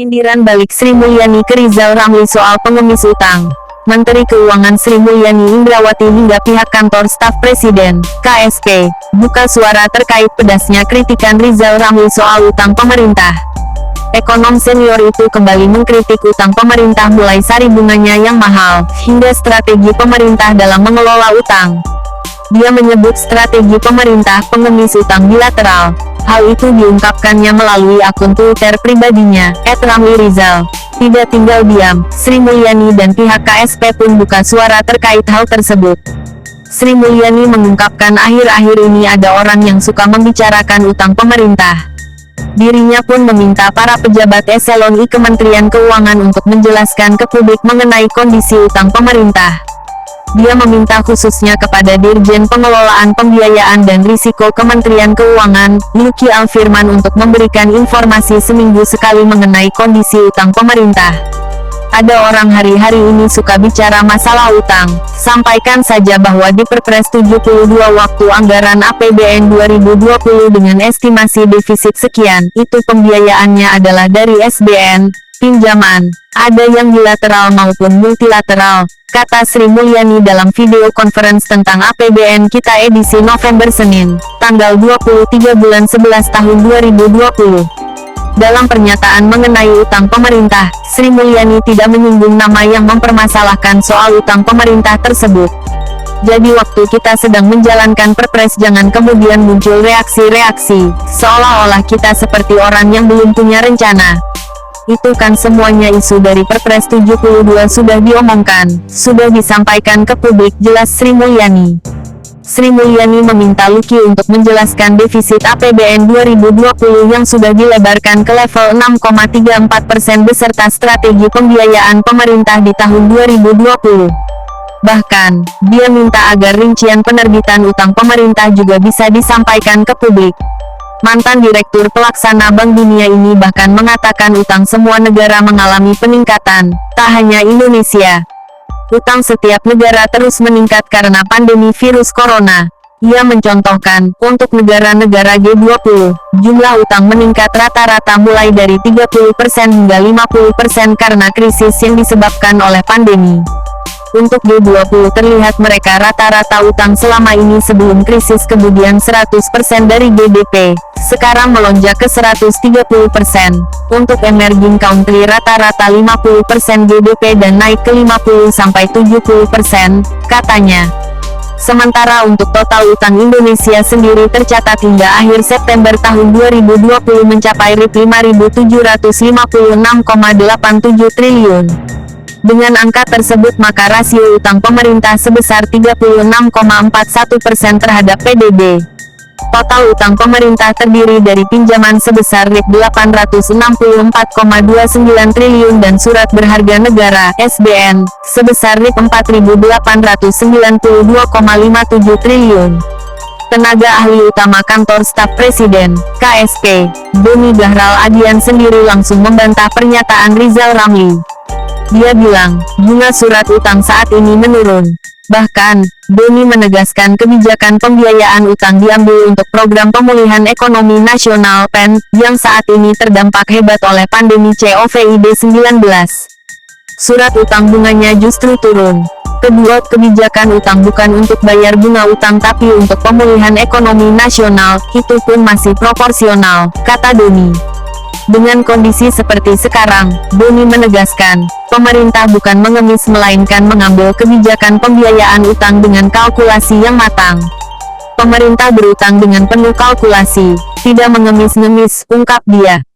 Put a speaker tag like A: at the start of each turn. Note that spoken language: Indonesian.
A: Sindiran balik Sri Mulyani ke Rizal Ramli soal pengemis utang. Menteri Keuangan Sri Mulyani Indrawati hingga pihak kantor staf Presiden, KSP, buka suara terkait pedasnya kritikan Rizal Ramli soal utang pemerintah. Ekonom senior itu kembali mengkritik utang pemerintah mulai sari bunganya yang mahal, hingga strategi pemerintah dalam mengelola utang. Dia menyebut strategi pemerintah pengemis utang bilateral. Hal itu diungkapkannya melalui akun Twitter pribadinya, @ramlirizal. Tidak tinggal diam, Sri Mulyani dan pihak KSP pun buka suara terkait hal tersebut. Sri Mulyani mengungkapkan akhir-akhir ini ada orang yang suka membicarakan utang pemerintah. Dirinya pun meminta para pejabat eselon I Kementerian Keuangan untuk menjelaskan ke publik mengenai kondisi utang pemerintah. Dia meminta khususnya kepada Dirjen Pengelolaan Pembiayaan dan Risiko Kementerian Keuangan, Luki Alfirman untuk memberikan informasi seminggu sekali mengenai kondisi utang pemerintah. Ada orang hari-hari ini suka bicara masalah utang, sampaikan saja bahwa di Perpres 72 waktu anggaran APBN 2020 dengan estimasi defisit sekian, itu pembiayaannya adalah dari SBN, pinjaman, ada yang bilateral maupun multilateral, kata Sri Mulyani dalam video conference tentang APBN kita edisi November Senin, tanggal 23 bulan 11 tahun 2020. Dalam pernyataan mengenai utang pemerintah, Sri Mulyani tidak menyinggung nama yang mempermasalahkan soal utang pemerintah tersebut. Jadi waktu kita sedang menjalankan Perpres jangan kemudian muncul reaksi-reaksi, seolah-olah kita seperti orang yang belum punya rencana. Itu kan semuanya isu dari Perpres 72 sudah diomongkan, sudah disampaikan ke publik, jelas Sri Mulyani. Sri Mulyani meminta Luki untuk menjelaskan defisit APBN 2020 yang sudah dilebarkan ke level 6,34% beserta strategi pembiayaan pemerintah di tahun 2020. Bahkan, dia minta agar rincian penerbitan utang pemerintah juga bisa disampaikan ke publik. Mantan Direktur Pelaksana Bank Dunia ini bahkan mengatakan utang semua negara mengalami peningkatan, tak hanya Indonesia. Utang setiap negara terus meningkat karena pandemi virus corona. Ia mencontohkan, untuk negara-negara G20, jumlah utang meningkat rata-rata mulai dari 30% hingga 50% karena krisis yang disebabkan oleh pandemi. Untuk G20 terlihat mereka rata-rata utang selama ini sebelum krisis kemudian 100% dari GDP, sekarang melonjak ke 130%. Untuk emerging country rata-rata 50% GDP dan naik ke 50-70%, katanya. Sementara untuk total utang Indonesia sendiri tercatat hingga akhir September tahun 2020 mencapai Rp5.756,87 triliun. Dengan angka tersebut maka rasio utang pemerintah sebesar 36,41% terhadap PDB. Total utang pemerintah terdiri dari pinjaman sebesar Rp864,29 triliun dan surat berharga negara (SBN) sebesar Rp4.892,57 triliun. Tenaga ahli utama kantor staf Presiden, KSP, Doni Gahral Adian sendiri langsung membantah pernyataan Rizal Ramli. Dia bilang, bunga surat utang saat ini menurun. Bahkan, Doni menegaskan kebijakan pembiayaan utang diambil untuk program pemulihan ekonomi nasional (PEN), yang saat ini terdampak hebat oleh pandemi COVID-19. Surat utang bunganya justru turun. Kedua, kebijakan utang bukan untuk bayar bunga utang tapi untuk pemulihan ekonomi nasional, itu pun masih proporsional, kata Doni. Dengan kondisi seperti sekarang, Doni menegaskan, pemerintah bukan mengemis melainkan mengambil kebijakan pembiayaan utang dengan kalkulasi yang matang. Pemerintah berutang dengan penuh kalkulasi, tidak mengemis-ngemis, ungkap dia.